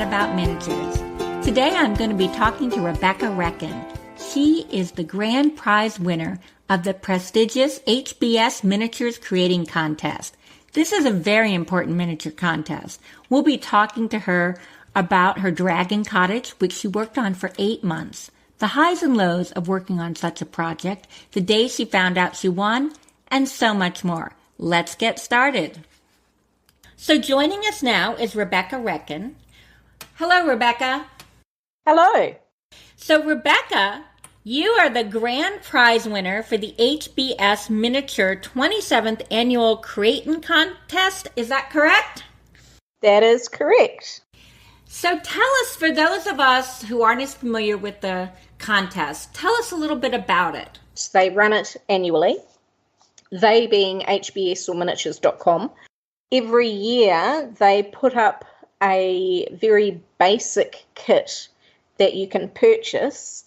Chat About Miniatures. Today I'm going to be talking to Rebecca Recken. She is the grand prize winner of the prestigious HBS Miniatures Creating Contest. This is a very important miniature contest. We'll be talking to her about her dragon cottage, which she worked on for 8 months, the highs and lows of working on such a project, the day she found out she won, and so much more. Let's get started. So joining us now is Rebecca Recken. Hello, Rebecca. Hello. So, Rebecca, you are the grand prize winner for the HBS Miniature 27th Annual Creating Contest. Is that correct? That is correct. So tell us, for those of us who aren't as familiar with the contest, tell us a little bit about it. So they run it annually, they being HBS or miniatures.com. Every year they put up a very basic kit that you can purchase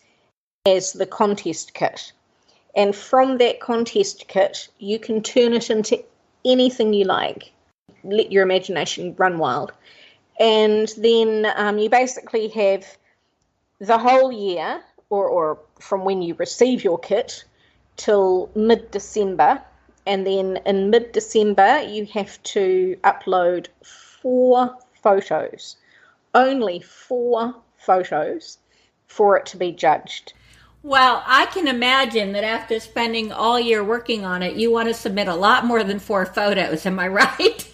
as the contest kit. And from that contest kit, you can turn it into anything you like. Let your imagination run wild. And then you basically have the whole year, or from when you receive your kit, till mid-December. And then in mid-December, you have to upload 4 photos. Only 4 photos for it to be judged. Well, I can imagine that after spending all year working on it, you want to submit a lot more than 4 photos. Am I right?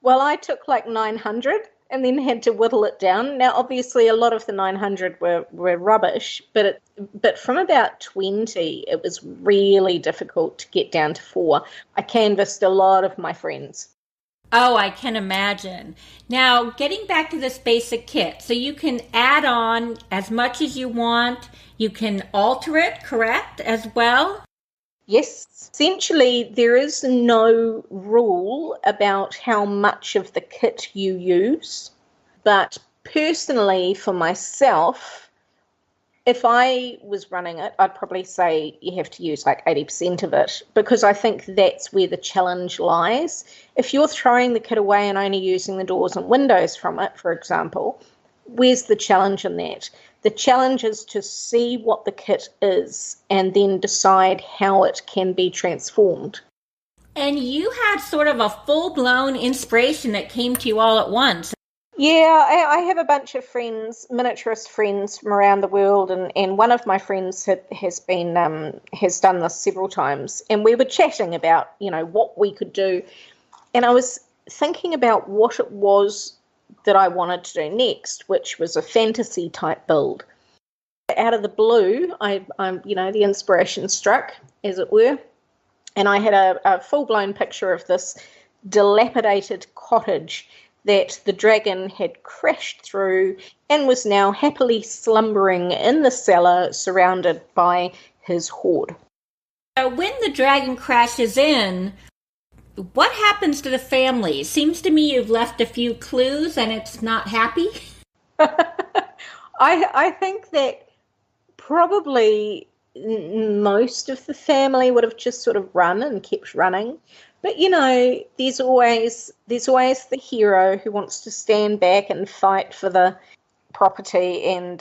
Well, I took like 900 and then had to whittle it down. Now, obviously, a lot of the 900 were rubbish, but from about 20, it was really difficult to get down to 4. I canvassed a lot of my friends. Oh, I can imagine. Now, getting back to this basic kit, so you can add on as much as you want. You can alter it, correct, as well? Yes. Essentially, there is no rule about how much of the kit you use. But personally, for myself, if I was running it, I'd probably say you have to use like 80% of it, because I think that's where the challenge lies. If you're throwing the kit away and only using the doors and windows from it, for example, where's the challenge in that? The challenge is to see what the kit is and then decide how it can be transformed. And you had sort of a full-blown inspiration that came to you all at once. Yeah, I have a bunch of friends, miniaturist friends from around the world, and one of my friends has done this several times, and we were chatting about, what we could do, and I was thinking about what it was that I wanted to do next, which was a fantasy type build. Out of the blue, the inspiration struck, as it were, and I had a full-blown picture of this dilapidated cottage that the dragon had crashed through and was now happily slumbering in the cellar surrounded by his horde. When the dragon crashes in, what happens to the family? It seems to me you've left a few clues and it's not happy. I think that probably most of the family would have just sort of run and kept running. But, there's always the hero who wants to stand back and fight for the property. And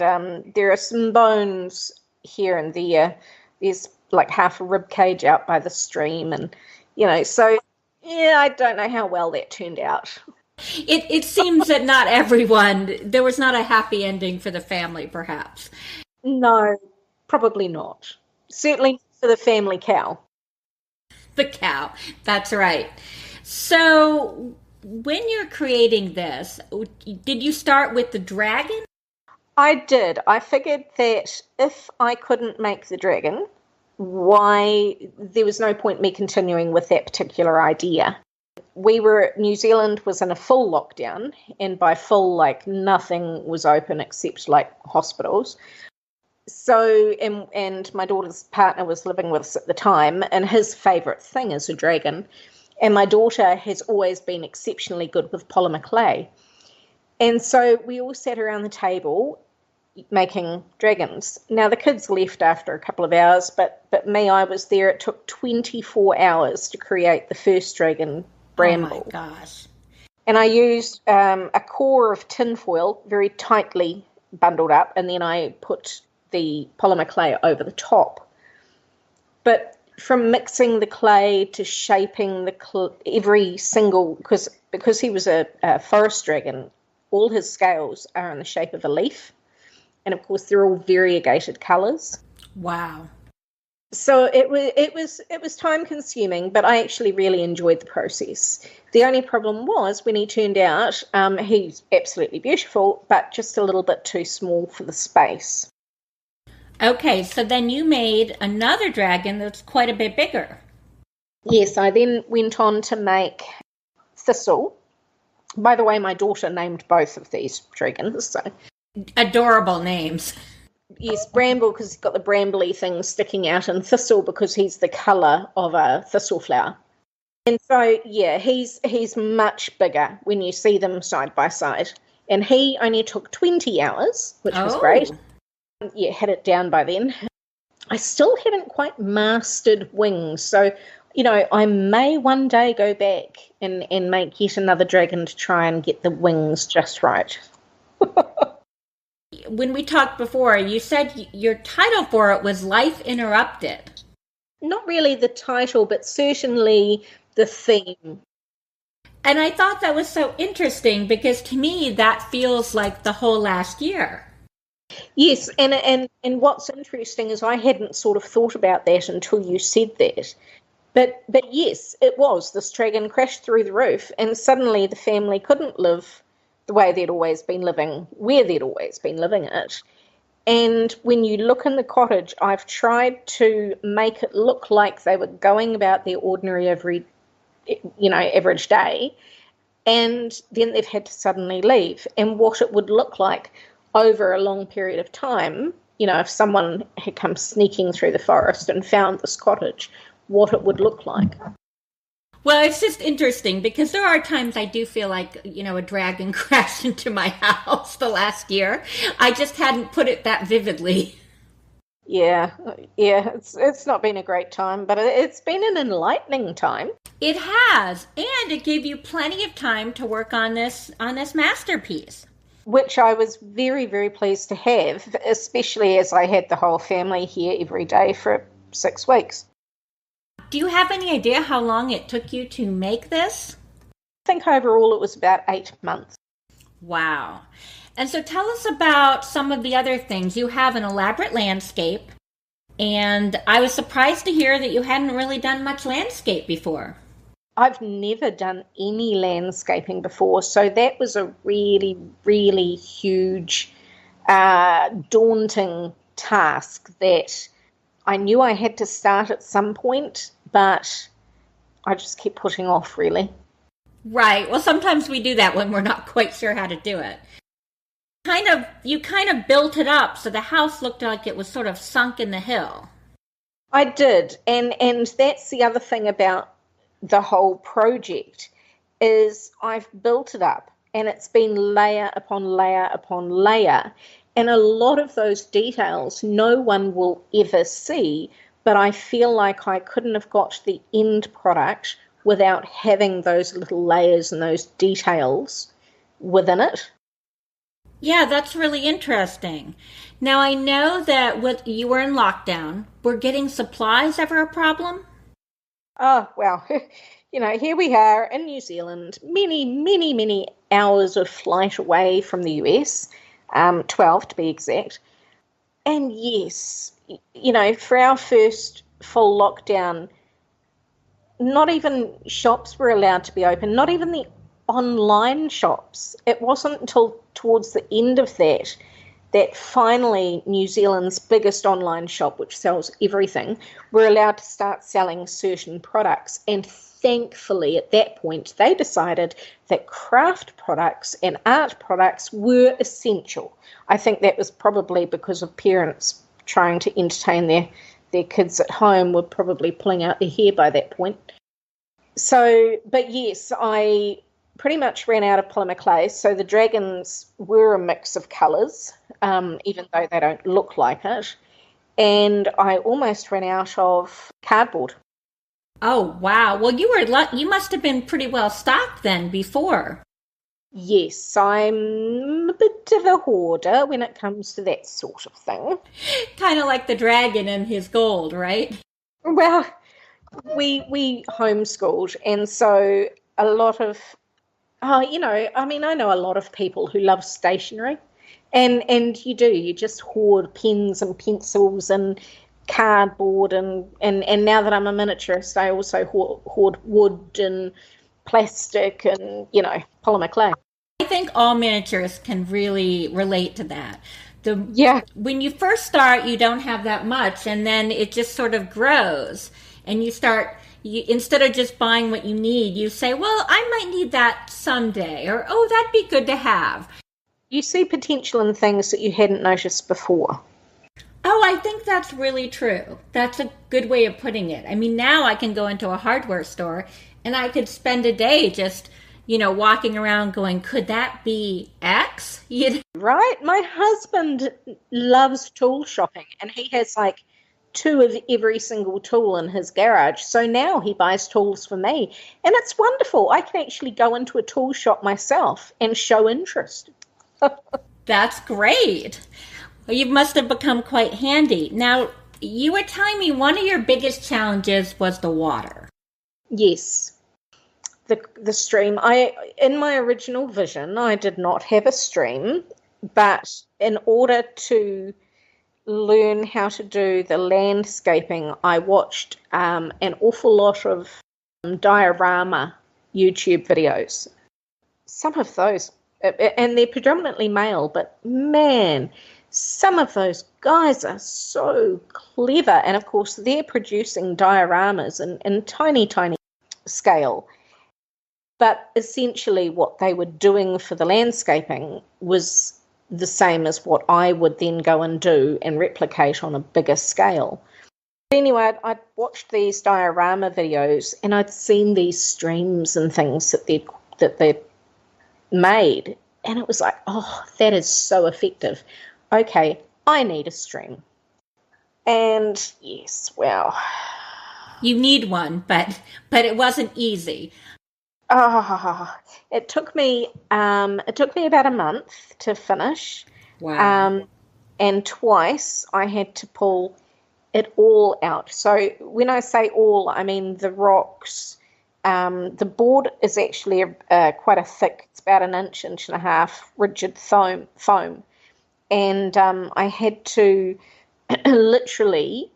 there are some bones here and there. There's like half a rib cage out by the stream. And, so, yeah, I don't know how well that turned out. It seems that not everyone, there was not a happy ending for the family, perhaps. No, probably not. Certainly for the family cow. The cow, that's right. So when you're creating this, did you start with the dragon? I did. I figured that if I couldn't make the dragon, there was no point me continuing with that particular idea. New Zealand was in a full lockdown, and by full, like, nothing was open except like hospitals. So, and my daughter's partner was living with us at the time, and his favourite thing is a dragon. And my daughter has always been exceptionally good with polymer clay. And so we all sat around the table making dragons. Now, the kids left after a couple of hours, but me, I was there. It took 24 hours to create the first dragon, Bramble. Oh, my gosh. And I used a core of tinfoil, very tightly bundled up, and then I put the polymer clay over the top. But from mixing the clay to shaping every single, because he was a forest dragon, all his scales are in the shape of a leaf. And of course, they're all variegated colours. Wow. So it was time consuming, but I actually really enjoyed the process. The only problem was when he turned out, he's absolutely beautiful, but just a little bit too small for the space. Okay, so then you made another dragon that's quite a bit bigger. Yes, I then went on to make Thistle. By the way, my daughter named both of these dragons. So. Adorable names. Yes, Bramble because he's got the brambly thing sticking out, and Thistle because he's the colour of a thistle flower. And so, yeah, he's much bigger when you see them side by side. And he only took 20 hours, which was great. Yeah, had it down by then. I still haven't quite mastered wings, so, I may one day go back and make yet another dragon to try and get the wings just right. When we talked before, you said your title for it was Life Interrupted. Not really the title, but certainly the theme. And I thought that was so interesting because to me that feels like the whole last year. Yes, and what's interesting is I hadn't sort of thought about that until you said that. But yes, it was. This dragon crashed through the roof and suddenly the family couldn't live the way they'd always been living, where they'd always been living it. And when you look in the cottage, I've tried to make it look like they were going about their ordinary average day, and then they've had to suddenly leave. And what it would look like over a long period of time, if someone had come sneaking through the forest and found this cottage, what it would look like. Well, it's just interesting because there are times I do feel like, a dragon crashed into my house the last year. I just hadn't put it that vividly. Yeah, it's not been a great time, but it's been an enlightening time. It has, and it gave you plenty of time to work on this masterpiece. Which I was very, very pleased to have, especially as I had the whole family here every day for 6 weeks. Do you have any idea how long it took you to make this? I think overall it was about 8 months. Wow. And so tell us about some of the other things. You have an elaborate landscape, and I was surprised to hear that you hadn't really done much landscape before. I've never done any landscaping before, so that was a really, really huge, daunting task that I knew I had to start at some point, but I just kept putting off, really. Right. Well, sometimes we do that when we're not quite sure how to do it. You kind of built it up so the house looked like it was sort of sunk in the hill. I did, and that's the other thing about the whole project is I've built it up, and it's been layer upon layer upon layer. And a lot of those details no one will ever see, but I feel like I couldn't have got the end product without having those little layers and those details within it. Yeah, that's really interesting. Now, I know that you were in lockdown. Were getting supplies ever a problem? Oh, well, here we are in New Zealand, many, many, many hours of flight away from the US. 12 to be exact. And yes, for our first full lockdown, not even shops were allowed to be open, not even the online shops. It wasn't until towards the end of that finally New Zealand's biggest online shop, which sells everything, were allowed to start selling certain products. And thankfully, at that point, they decided that craft products and art products were essential. I think that was probably because of parents trying to entertain their kids at home were probably pulling out their hair by that point. So, but yes, I pretty much ran out of polymer clay. So the dragons were a mix of colours, even though they don't look like it. And I almost ran out of cardboard. Oh, wow. Well, you must have been pretty well stocked then before. Yes, I'm a bit of a hoarder when it comes to that sort of thing. Kind of like the dragon and his gold, right? Well, we homeschooled, and so a lot of I know a lot of people who love stationery, and you just hoard pens and pencils and cardboard and now that I'm a miniaturist, I also hoard wood and plastic and polymer clay. I think all miniaturists can really relate to that. Yeah, When you first start, you don't have that much, and then it just sort of grows, and instead of just buying what you need, you say, "Well, I might need that someday," or "Oh, that'd be good to have." you see potential in things that you hadn't noticed before. Oh, I think that's really true. That's a good way of putting it. I mean, now I can go into a hardware store and I could spend a day just, walking around going, could that be X? Right? My husband loves tool shopping, and he has like two of every single tool in his garage. So now he buys tools for me, and it's wonderful. I can actually go into a tool shop myself and show interest. That's great. Well, you must have become quite handy. Now, you were telling me one of your biggest challenges was the water. Yes. The stream. In my original vision, I did not have a stream, but in order to learn how to do the landscaping, I watched an awful lot of diorama YouTube videos. Some of those, and they're predominantly male, but man, some of those guys are so clever. And of course, they're producing dioramas in tiny, tiny scale. But essentially what they were doing for the landscaping was the same as what I would then go and do and replicate on a bigger scale. Anyway, I'd watched these diorama videos and I'd seen these streams and things that they'd made, and it was like, oh, that is so effective. Okay, I need a stream. And yes, well, You need one, but it wasn't easy. it took me about a month to finish. Wow. And twice I had to pull it all out. So when I say all, I mean the rocks. The board is actually quite a thick, it's about an inch and a half rigid foam. And I had to literally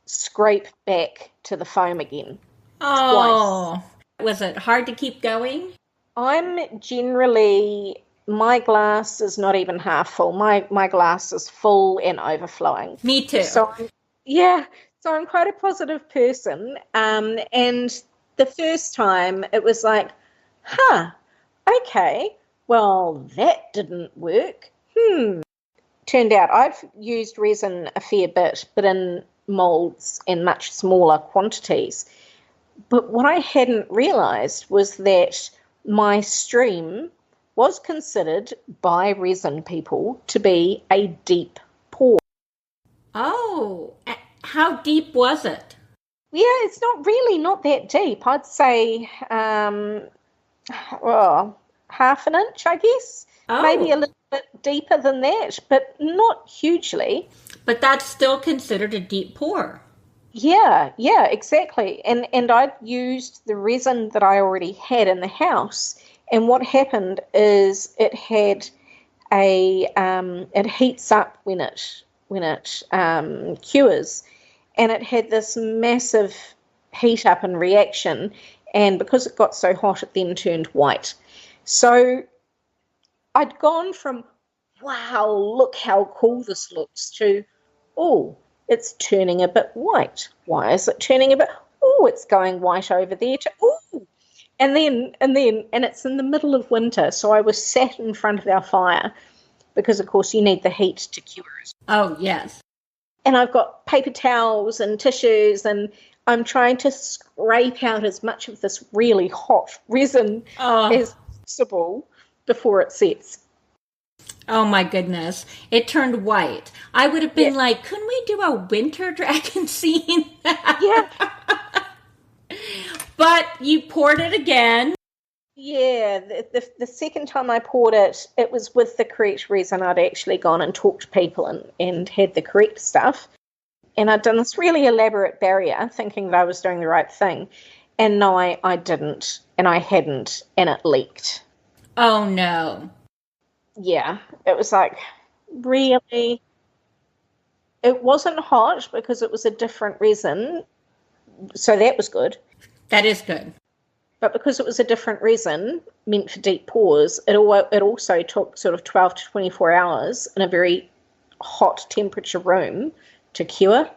scrape back to the foam again twice. Oh, was it hard to keep going? My glass is not even half full. My glass is full and overflowing. Me too. So I'm quite a positive person. And the first time it was like, okay, well, that didn't work. Turned out I've used resin a fair bit, but in molds in much smaller quantities. But what I hadn't realised was that my stream was considered by resin people to be a deep pour. Oh, how deep was it? Yeah, it's not that deep. I'd say, half an inch, I guess. Oh. Maybe a little bit deeper than that, but not hugely. But that's still considered a deep pour. Yeah, exactly. And I'd used the resin that I already had in the house. And what happened is it heats up when it cures, and it had this massive heat up and reaction. And because it got so hot, it then turned white. So I'd gone from, wow, look how cool this looks, to, oh, it's turning a bit white. Why is it turning a bit? Oh, it's going white over there too. Oh, and it's in the middle of winter. So I was sat in front of our fire because, of course, you need the heat to cure it. Oh, yes. And I've got paper towels and tissues, and I'm trying to scrape out as much of this really hot resin as possible before it sets. Oh my goodness. It turned white. I would have been like, couldn't we do a winter dragon scene? Yeah. But you poured it again. Yeah, the second time I poured it, it was with the correct reason. I'd actually gone and talked to people and had the correct stuff. And I'd done this really elaborate barrier thinking that I was doing the right thing. And no, I didn't. And I hadn't. And it leaked. Oh, no. Yeah, it was like, really? It wasn't hot because it was a different resin. So that was good. That is good. But because it was a different resin meant for deep pours, it also took sort of 12 to 24 hours in a very hot temperature room to cure.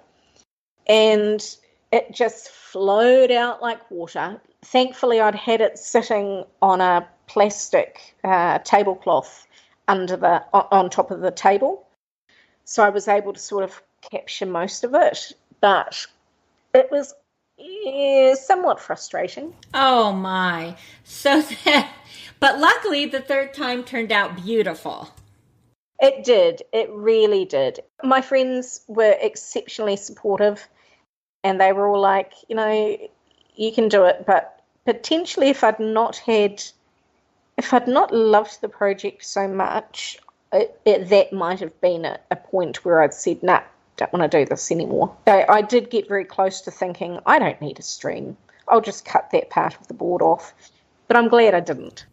And it just flowed out like water. Thankfully, I'd had it sitting on a plastic tablecloth on top of the table. So I was able to sort of capture most of it. But it was somewhat frustrating. Oh, my. But luckily, the third time turned out beautiful. It did. It really did. My friends were exceptionally supportive, and they were all like, you can do it. But potentially if I'd not loved the project so much, that might have been a point where I'd said, nah, don't want to do this anymore. I did get very close to thinking, I don't need a stream. I'll just cut that part of the board off. But I'm glad I didn't.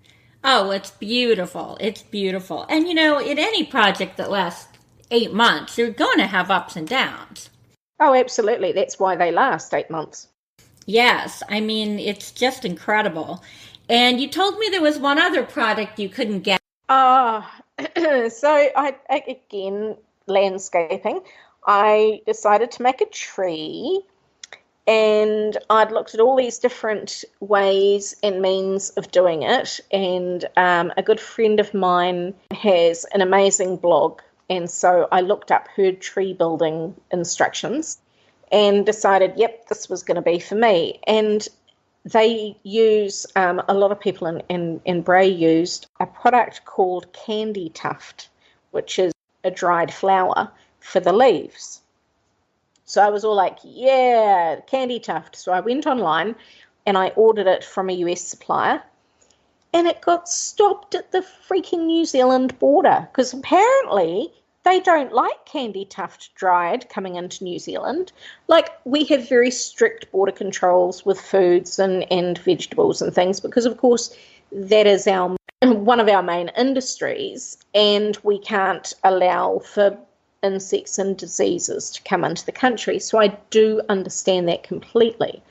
Oh, it's beautiful. It's beautiful. And, in any project that lasts 8 months, you're going to have ups and downs. Oh, absolutely. That's why they last 8 months. Yes. I mean, it's just incredible. And you told me there was one other product you couldn't get. So again, landscaping. I decided to make a tree, and I'd looked at all these different ways and means of doing it, and a good friend of mine has an amazing blog, and so I looked up her tree building instructions and decided, yep, this was going to be for me. And they use, a lot of people in Bray used a product called Candy Tuft, which is a dried flower for the leaves. So I was all like, yeah, Candy Tuft. So I went online and I ordered it from a US supplier, and it got stopped at the freaking New Zealand border because apparently they don't like Candy Tuft dried coming into New Zealand. Like, we have very strict border controls with foods and vegetables and things because, of course, that is one of our main industries, and we can't allow for insects and diseases to come into the country. So I do understand that completely.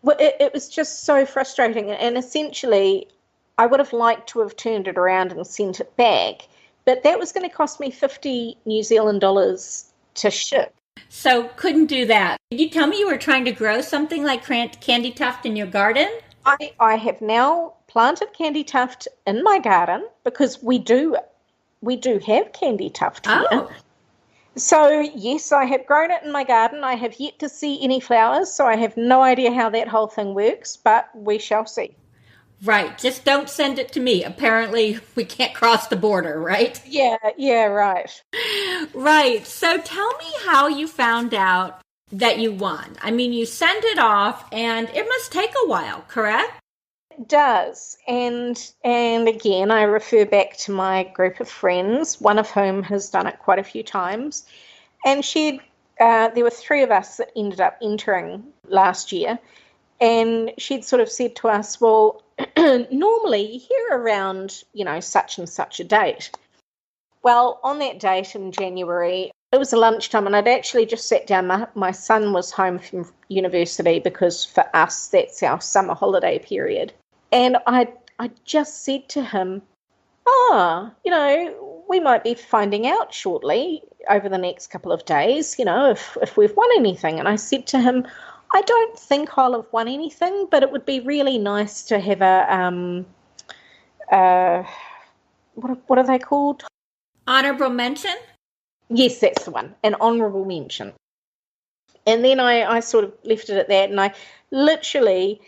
It was just so frustrating, and essentially I would have liked to have turned it around and sent it back, but that was going to cost me 50 New Zealand dollars to ship. So couldn't do that. Did you tell me you were trying to grow something like Candy Tuft in your garden? I have now planted Candy Tuft in my garden because we do have Candy Tuft here. Oh. So, yes, I have grown it in my garden. I have yet to see any flowers, so I have no idea how that whole thing works, but we shall see. Right. Just don't send it to me. Apparently, we can't cross the border, right? Yeah, right. Right. So tell me how you found out that you won. I mean, you send it off, and it must take a while, correct? Does, and again I refer back to my group of friends, one of whom has done it quite a few times, and there were 3 of us that ended up entering last year, and she'd sort of said to us, well, normally you hear around such and such a date. Well, on that date in January, it was a lunchtime, and I'd actually just sat down. My son was home from university because for us that's our summer holiday period. And I just said to him, we might be finding out shortly over the next couple of days, if we've won anything. And I said to him, I don't think I'll have won anything, but it would be really nice to have what are they called? Honorable mention? Yes, that's the one, an honourable mention. And then I sort of left it at that, and I literally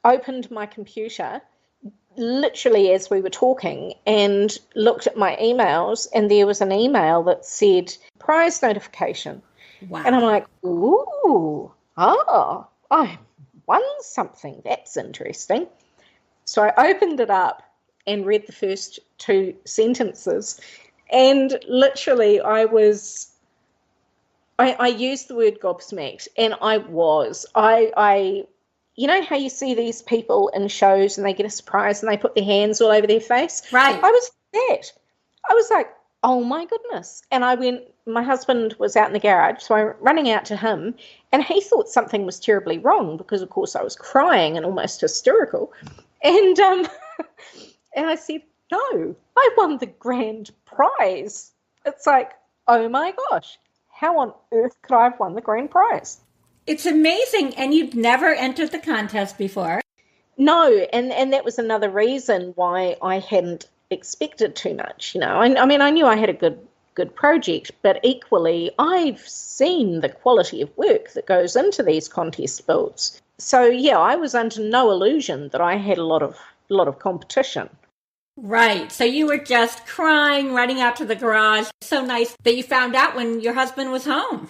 opened my computer literally as we were talking and looked at my emails, and there was an email that said prize notification. Wow. And I'm like, ooh, I won something. That's interesting. So I opened it up and read the first two sentences, and literally I used the word gobsmacked, and I you know how you see these people in shows and they get a surprise and they put their hands all over their face? Right. I was that. I was like, oh my goodness. And my husband was out in the garage, so I'm running out to him, and he thought something was terribly wrong because, of course, I was crying and almost hysterical. And and I said, no, I won the grand prize. It's like, oh my gosh, how on earth could I have won the grand prize? It's amazing, and you've never entered the contest before. No, and that was another reason why I hadn't expected too much. I mean, I knew I had a good project, but equally, I've seen the quality of work that goes into these contest builds. So yeah, I was under no illusion that I had a lot of competition. Right. So you were just crying, running out to the garage. So nice that you found out when your husband was home.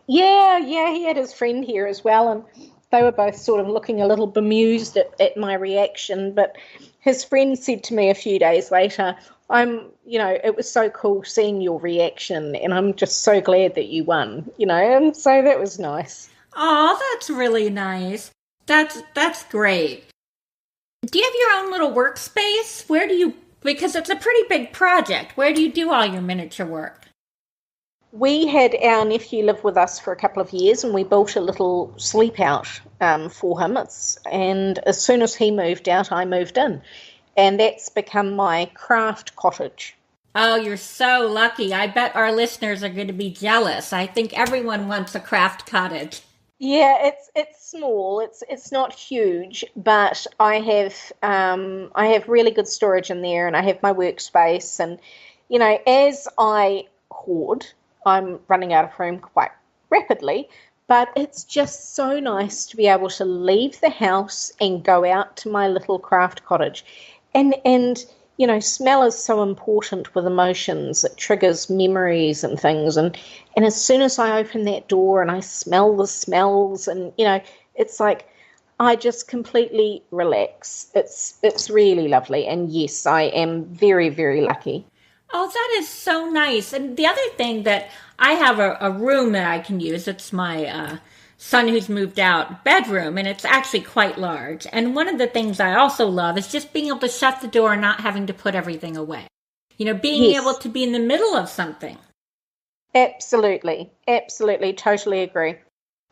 Yeah, he had his friend here as well, and they were both sort of looking a little bemused at my reaction. But his friend said to me a few days later, it was so cool seeing your reaction, and I'm just so glad that you won, and so that was nice. Oh, that's really nice. That's great. Do you have your own little workspace? Because it's a pretty big project, where do you do all your miniature work? We had our nephew live with us for a couple of years, and we built a little sleep out for him. And as soon as he moved out, I moved in. And that's become my craft cottage. Oh, you're so lucky. I bet our listeners are going to be jealous. I think everyone wants a craft cottage. Yeah, it's small. It's not huge, but I have really good storage in there, and I have my workspace. And as I hoard, I'm running out of room quite rapidly, but it's just so nice to be able to leave the house and go out to my little craft cottage. And smell is so important with emotions. It triggers memories and things. And as soon as I open that door and I smell the smells, and, it's like I just completely relax. It's really lovely. And yes, I am very, very lucky. Oh, that is so nice. And the other thing that I have a room that I can use. It's my son who's moved out bedroom, and it's actually quite large. And one of the things I also love is just being able to shut the door and not having to put everything away. Being able to be in the middle of something. Absolutely. Absolutely. Totally agree.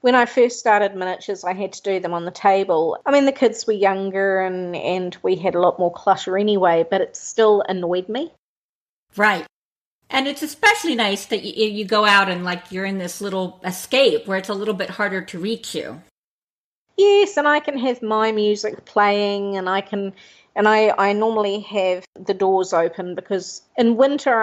When I first started miniatures, I had to do them on the table. I mean, the kids were younger and we had a lot more clutter anyway, but it still annoyed me. Right. And it's especially nice that you go out and you're in this little escape where it's a little bit harder to reach you. Yes, and I can have my music playing, and I normally have the doors open because in winter,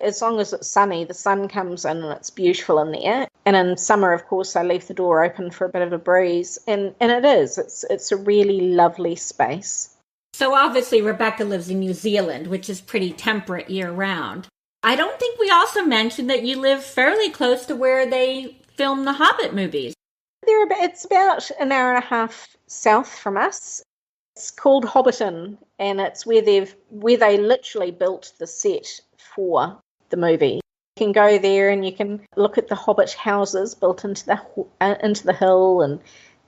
as long as it's sunny, the sun comes in and it's beautiful in there. And in summer, of course, I leave the door open for a bit of a breeze. And it's a really lovely space. So obviously Rebecca lives in New Zealand, which is pretty temperate year-round. I don't think we also mentioned that you live fairly close to where they film the Hobbit movies. It's about an hour and a half south from us. It's called Hobbiton, and it's where they literally built the set for the movie. You can go there and you can look at the Hobbit houses built into the hill, and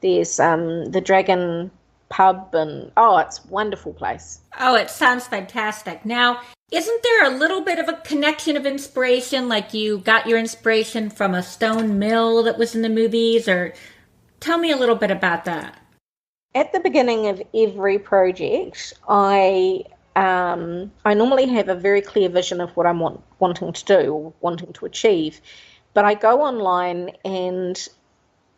there's the Dragon pub, and it's a wonderful place. Oh, it sounds fantastic. Now, isn't there a little bit of a connection of inspiration, like you got your inspiration from a stone mill that was in the movies, or tell me a little bit about that? At the beginning of every project, I normally have a very clear vision of what I'm wanting to do or wanting to achieve, but I go online and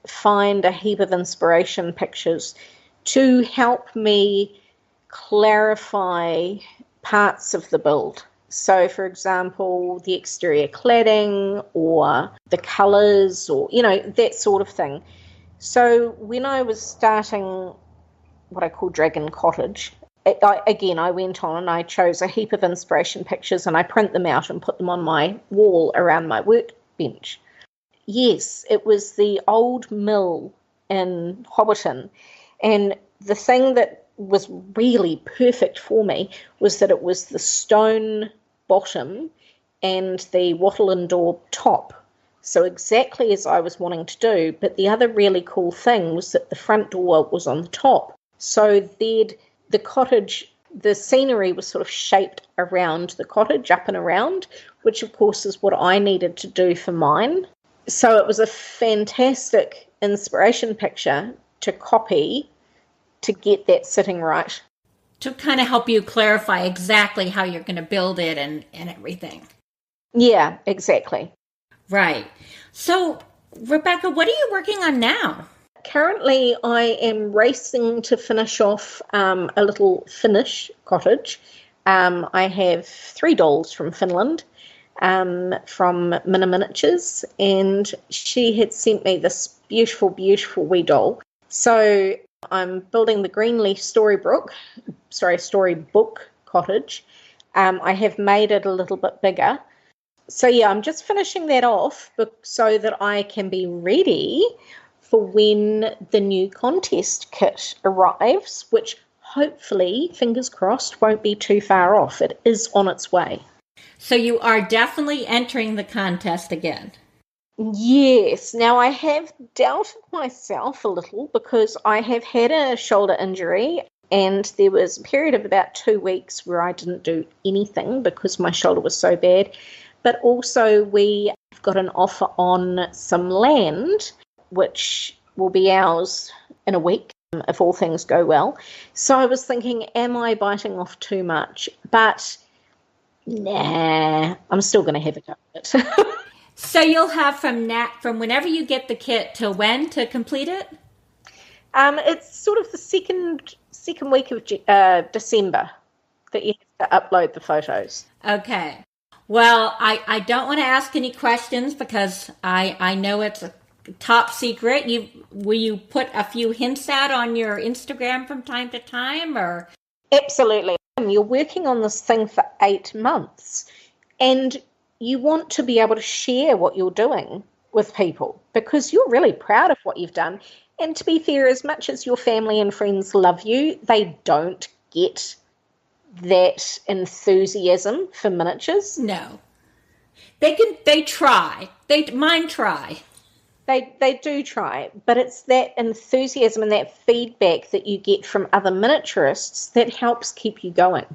find a heap of inspiration pictures to help me clarify parts of the build. So, for example, the exterior cladding or the colours or, that sort of thing. So when I was starting what I call Dragon Cottage, I went on and I chose a heap of inspiration pictures and I print them out and put them on my wall around my workbench. Yes, it was the old mill in Hobbiton. And the thing that was really perfect for me was that it was the stone bottom and the wattle and daub top. So exactly as I was wanting to do. But the other really cool thing was that the front door was on the top. So the cottage, the scenery was sort of shaped around the cottage, up and around, which of course is what I needed to do for mine. So it was a fantastic inspiration picture to copy to get that sitting right. To kind of help you clarify exactly how you're going to build it and everything. Yeah, exactly. Right. So, Rebecca, what are you working on now? Currently, I am racing to finish off a little Finnish cottage. I have 3 dolls from Finland, from Minna Miniatures, and she had sent me this beautiful, beautiful wee doll. So I'm building the Greenleaf Storybook cottage. I have made it a little bit bigger. So yeah, I'm just finishing that off so that I can be ready for when the new contest kit arrives, which hopefully, fingers crossed, won't be too far off. It is on its way. So you are definitely entering the contest again. Yes. Now, I have doubted myself a little because I have had a shoulder injury, and there was a period of about 2 weeks where I didn't do anything because my shoulder was so bad. But also we got an offer on some land, which will be ours in a week if all things go well. So I was thinking, am I biting off too much? But nah, I'm still going to have a go at it. So you'll have from whenever you get the kit till when to complete it? It's sort of the second week of December that you have to upload the photos. Okay. Well, I don't want to ask any questions because I know it's a top secret. Will you put a few hints out on your Instagram from time to time, or? Absolutely. You're working on this thing for 8 months, and you want to be able to share what you're doing with people because you're really proud of what you've done. And to be fair, as much as your family and friends love you, they don't get that enthusiasm for miniatures. No. They try. Mine try. They do try, but it's that enthusiasm and that feedback that you get from other miniaturists that helps keep you going.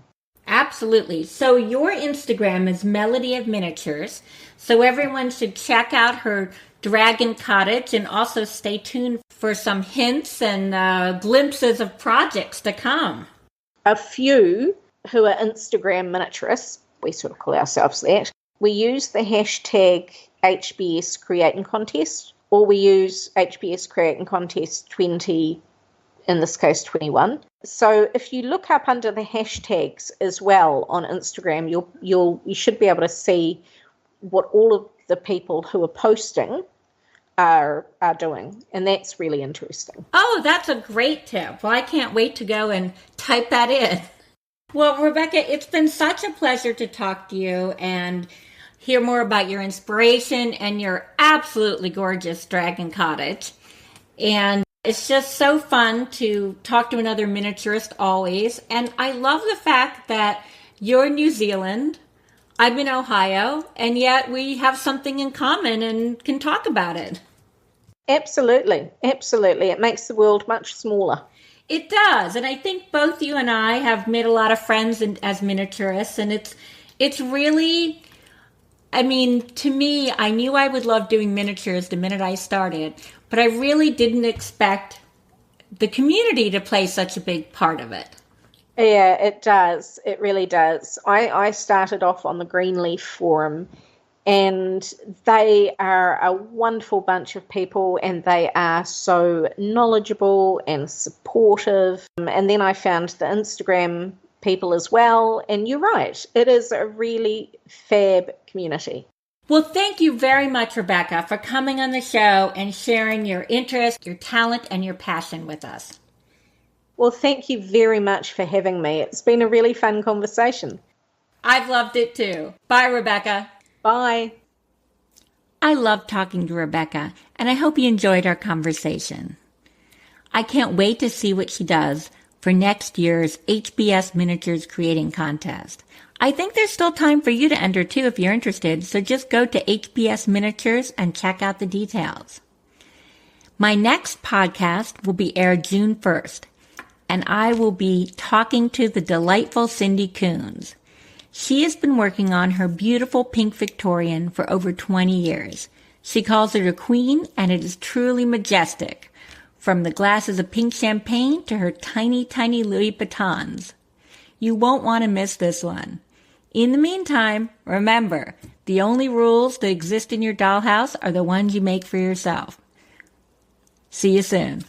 Absolutely. So your Instagram is Melody of Miniatures. So everyone should check out her Dragon Cottage and also stay tuned for some hints and glimpses of projects to come. A few who are Instagram miniaturists, we sort of call ourselves that, we use the hashtag HBS Creating Contest, or we use HBS Creating Contest 20, in this case 21. So if you look up under the hashtags as well on Instagram, you should be able to see what all of the people who are posting are doing, and that's really interesting. Oh, that's a great tip. Well, I can't wait to go and type that in. Well, Rebecca, it's been such a pleasure to talk to you and hear more about your inspiration and your absolutely gorgeous Dragon Cottage. And it's just so fun to talk to another miniaturist always. And I love the fact that you're in New Zealand, I'm in Ohio, and yet we have something in common and can talk about it. Absolutely. Absolutely. It makes the world much smaller. It does. And I think both you and I have made a lot of friends as miniaturists. And it's really, I mean, to me, I knew I would love doing miniatures the minute I started. But I really didn't expect the community to play such a big part of it. Yeah, it does. It really does. I started off on the Greenleaf forum, and they are a wonderful bunch of people, and they are so knowledgeable and supportive. And then I found the Instagram people as well. And you're right, it is a really fab community. Well, thank you very much, Rebecca, for coming on the show and sharing your interest, your talent, and your passion with us. Well, thank you very much for having me. It's been a really fun conversation. I've loved it too. Bye, Rebecca. Bye. I loved talking to Rebecca, and I hope you enjoyed our conversation. I can't wait to see what she does for next year's HBS Miniatures Creating Contest. I think there's still time for you to enter too if you're interested, so just go to HBS Miniatures and check out the details. My next podcast will be aired June 1st, and I will be talking to the delightful Cindy Coons. She has been working on her beautiful pink Victorian for over 20 years. She calls it her queen, and it is truly majestic, from the glasses of pink champagne to her tiny, tiny Louis Vuittons. You won't want to miss this one. In the meantime, remember, the only rules that exist in your dollhouse are the ones you make for yourself. See you soon.